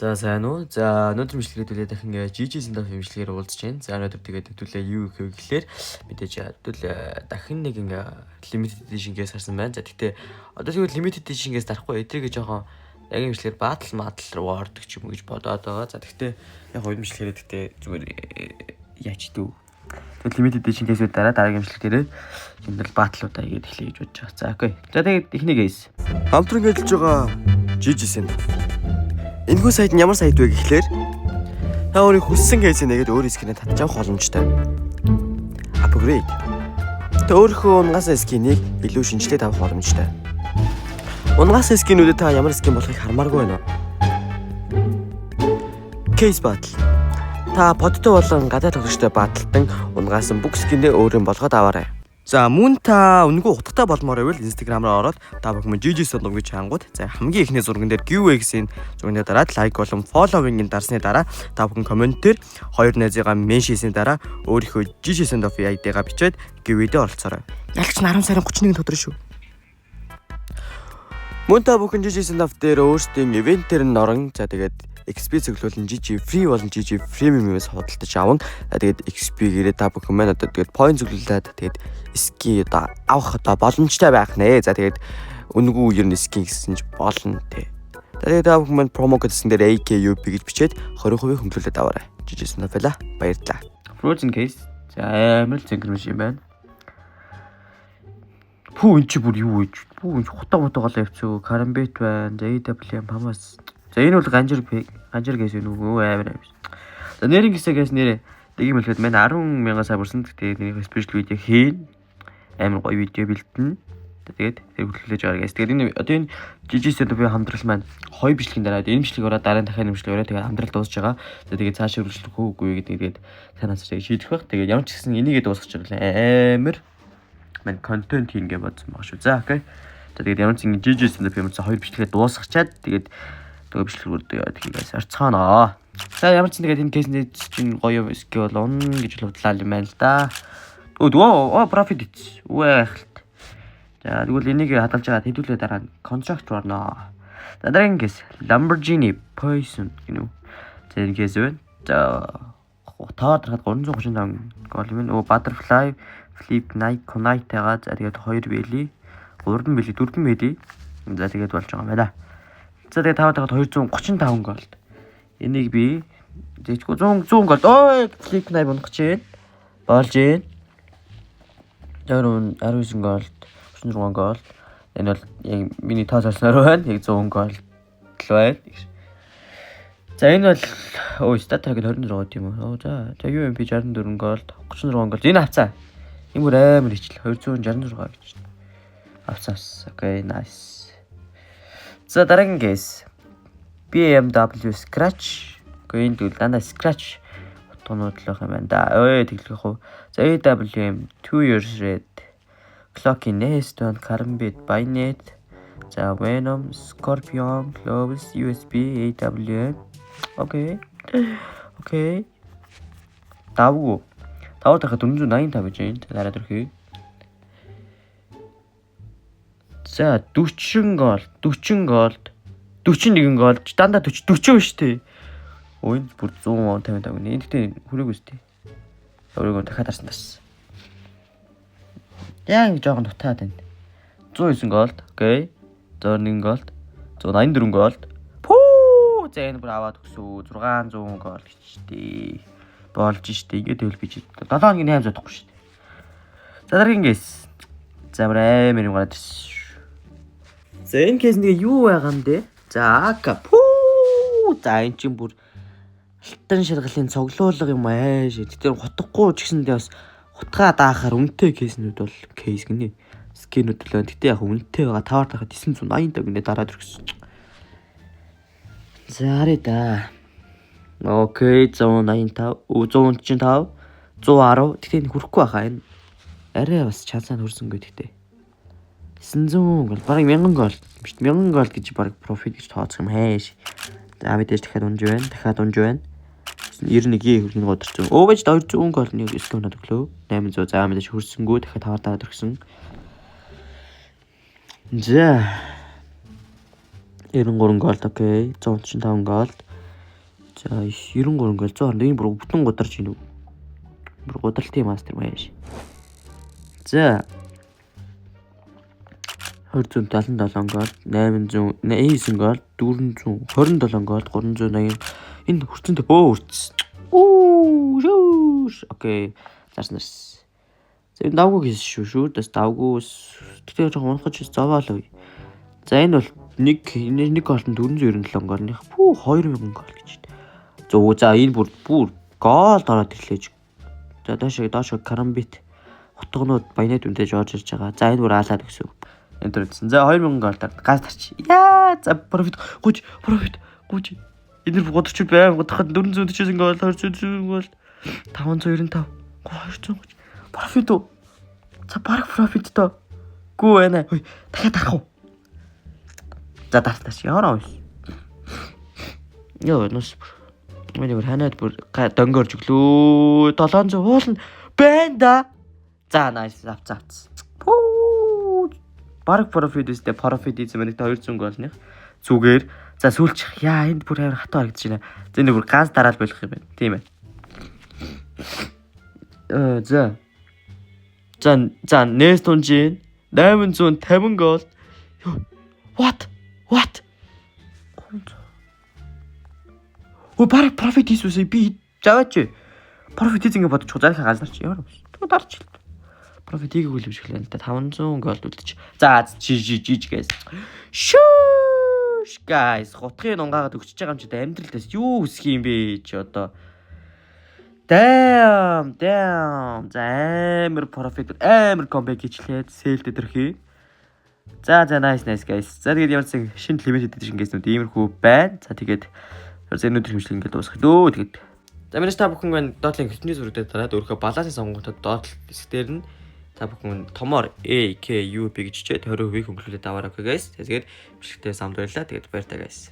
За сайн уу? За өнөөдөр бичлэгээ дахин GG Send-off бичлэгээр уулзж байна. За өнөөдөр тэгээд хэвтүүлээ юу гэхээр гэхлээр мэдээж хэвтүүл дахин нэг limited edition-гээс харсан байна. За тэгтээ одоо тэгвэл limited edition-гээс дарахгүй эдрийг жоохон яг бичлэгээр battle руу ордог ч юм уу гэж бодоод байгаа. За тэгтээ яг хоёр бичлэгээр тэгтээ зүгээр яач дүү. Тэгвэл limited edition-гээс дараагийн бичлэгээр энэ battle-уудаа игээд эхлэе гэж бодож байгаа. За окей. За тэгээд эхнийгээс хамтран ажиллаж байгаа GG Send-off. Энэхүү сайд нь ямар сайд вэ гэхлээр та өөрийн хүссэн кейсээ нэгээд өөр скинээ татчих боломжтой. Upgrade. Та өөрийнхөө унгаас скинийг илүү шинжилээд авах боломжтой. Унгаас скинүүдэд та ямар скин болохыг хармааргүй байна уу? Case battle. Та подтой болон гадаад тоглогчтой баталдан унгаас бүх скинээ өөрийн болгоод аваарай. За мөн та үнэгүй утгатай болмоор байвал Instagram руу ороод та бүхэн GG Send-off гэж хангууд. За хамгийн ихний зурган дээр giveaway-ийн зургийн дараад лайк болон фолловингийн дарсны дараа та бүхэн комментээр хоёр найзыгаа меншисийн дараа өөрийнхөө GG Send-off-ийн ID-гаа бичээд giveaway-д оролцоорой. Ялгч 10 сарын 31-нд өдөр шүү. Мөн та бүхэн GG Send-off дээр өөрсдийн ивентээр нь орон за тэгээд XP цэглүүлэн GG free болон GG premium-ээс худалдаж авна. Тэгээд XP гэрээ та бүхэн маань одоо тэгээд point цэглүүлээд тэгээд ски одоо авах одоо боломжтой байх нэ. За тэгээд үнэгүй ер нь ски гэсэн ч болно те. Тэгээд та бүхэн маань промо кодсэн дээр AKUP гэж бичээд 20% хөнгөлүүлээд аваарай. GG Send-off-ла баярлалаа. Frozen case. За амар зэнгэрмш юм байна. Пүү эн чи бүр юу вэ? Пүү эн хутаа голоо явцгаа. Карамбет байна. AWM хамаас. За энэ бол ганжир гэс юу нөгөө амар юм. За нэрийн гисэгээс нэрээ нэг юм хэлэхэд манай 10,000 сая бүрсэн. Тэгээд нэрийн спешиал видео хийн. Амар гоё видео бэлдэнэ. Тэгээд тэр хөтлөж байгаа guys. Тэгээд энэ одоо энэ GG Send-off-ийн хамтрал маань хоёр бичлэгийн дараа энэ бичлэг ороод дараа нь дахиад бичлэг ороод тэгээд хамтрал дуусж байгаа. За тэгээд цаашаа үргэлжлэх үгүй гэдэг танаас шийдэх байх. Тэгээд ямар ч гэсэн энийгээ дуусгах гэж амар маань контент хийнгээ бодсон баг шүү. За окей. За тэгээд ямар ч ингэ GG Send-off-ийн хоёр бичлэгээ дуусгачаад тэгээд тэгээ бичлэгүүд тэгээс арцгаанаа. За ямар ч тэгээд энэ кейсний чинь гоё ски бол он гэж бодлаа юм байна л да. Оо profit ич. Үхэлт. За тэгвэл энийг хадгалж байгаа хэдүүлээ дараа контракт орно. За дараагийн кейс Lamborghini Poison гинүү. За энэ кейс байна. За таар дарахад 335 гол юм. Butterfly Flip Night Connect байгаа. За тэгээд 2 бэлий, 3 бэлий, 4 бэлий. За тэгээд болж байгаа юм байна. За тэгээд таваад 235 голд. Энийг би зээчгүй 100 голд. Ой, Flip Night унах чинь болж гин. 19 голд, 36 голд. Энэ бол яг миний тоо салснаар байна. Яг 100 голд л байна. За энэ бол статаг 26 тийм үү. За UMP 64 голд, 36 голд. Энэ авцаа. Энэ бүр амар хичл 266 гэж. Авцаас. Окей, nice. За дараагийн кейс BMW Scratch. Гэнэ дүүл дандаа Scratch утгууд л байх юм байна да. Ой тэглэх үү. За AWM 2 years red. Clocky Nest on Karambit Bainet. За Venom Scorpion Gloves USB AWM. Окей. Давгүй. Тавар дахад 485 гэж байна. Дараа төрхий. За 40 голд, 41 голд, дандаа 40 шүү дээ. Ой бүр 155 гэнэ. Энэ гэхдээ хүрээгүй шүү дээ. Өөрийгөө дахиад харсан тас. Яг жоохон дутаад байна. 109 голд, окей. 101 голд, 184 голд. Пүү! За энэ бүр аваад өгсөө 600 голд гэжтэй. Болж штэ. Ингээд байвал би 7 хоногийн 800 тахгүй штэ. За дараагийн кейс. За амар юм гараад ирсэн. За энэ кейс нэг юу байгаа юм бэ? За АК. Пүү! За энэ чинь бүр алтан шаргалын цоглуулга юм ааш. Тэр хутгахгүй ч гэсэндээ бас хутгаа даахаар үнэтэй кейснүүд бол кейс гинэ. Скинүүд л байна. Гэтэ яг үнэтэй байгаа. Тавар дахад 980 таг гинэ дараад өргөсөн. За харъя да. Окей 185, 145, 110. Гэтэ энэ хүрэхгүй байхаа энэ. Арай бас чансаа хөрсөнгөө гэтэ. 900 гол бараг 1000 гол биш 1000 гол гэж бараг профит гэж тооцох юм хайш. За мэдээж дахиад унж байна. 91-ийн хөргийн годорч. Өвөж 200 гол нэг скон өглөө. 800 за мэдээж хөрсөнгөө дахиад тавар дараад өргсөн. За 93 голд окей 135 голд За 93 ингээл 120 энэ бүр бүтэн гударч ийн үү. Бүр гудалтын мастер байж. За 277 гол 889 гол 427 гол 380 энэ хүрцэнтэй хүрц. Шүүш. Окей. Зарснаас. За энэ давгүй хийсэн шүү. Дэс давгүй. Тэгтээ жоохон унахаж зовоолоо. За энэ бол нэг голтон 497 голных. 2000 гол гэж байна. За энэ бүр гол ороод ирлээж. За доош карамбит утгнууд баянад үнтэй жорж ирж байгаа. За энэ бүр аалаад өгсөн. Энтэр үтсэн. За 2000 голдаар газ тарч. Яа за профит 30. Эдгээр гудагч байнг гудахад 440 гол 240 гол 595 230 профит уу? За баг профит тоо. Гүү байна. Хөөе дахиад тарах уу? За тартаач яараа вэ? Йоо нус. Миний бүр ханаад бүр дөнгөрж өглөө 700 уулна байна да. За nice авцаац. Баг профит үстэй профит эзэм нэг 200 голных зүгээр. За сүүлчих. Яа энд бүр амар хатаа харагдаж байна. За энэ бүр ганц дараал болох юм байна. Тийм ээ. За нэст унжин 850 гол. What? Баг профит хийсвэсэй би жаваач. Профит хийх ингэ бодож зарах галзарч ямар вэ? Тэгвэл дарч. Профит хийгээгүй л биш хэлээ л да 500 гол үлдчих. За жиж guys. Шүүш guys. Хотхын унгаагаад өгчөж байгаа юм чи амьдралдаас юу үсэх юм бэ чи одоо. Damn. За амар профит амар комбек хийчлээд сэлд өдөрхий. За nice guys. За тэгээд ямар ч шинэ лимит эдэж ингэснүүд иймэрхүү байна. За тэгээд өнөөдөр хэмжлэг ингээд дуусгах лөө тэгээд. За миний та бүхэн байна доотлын хөлтний зүрхтэй дараад өөрийнхөө балансын сонгогчдод доотл хэсгээр нь та бүхэн томоор AKUP гэж чичээд 20% хөнгөлүүлээд аваарай guys. Тэгээд бичлэгтээ самд баярлаа. Тэгээд баяр та guys.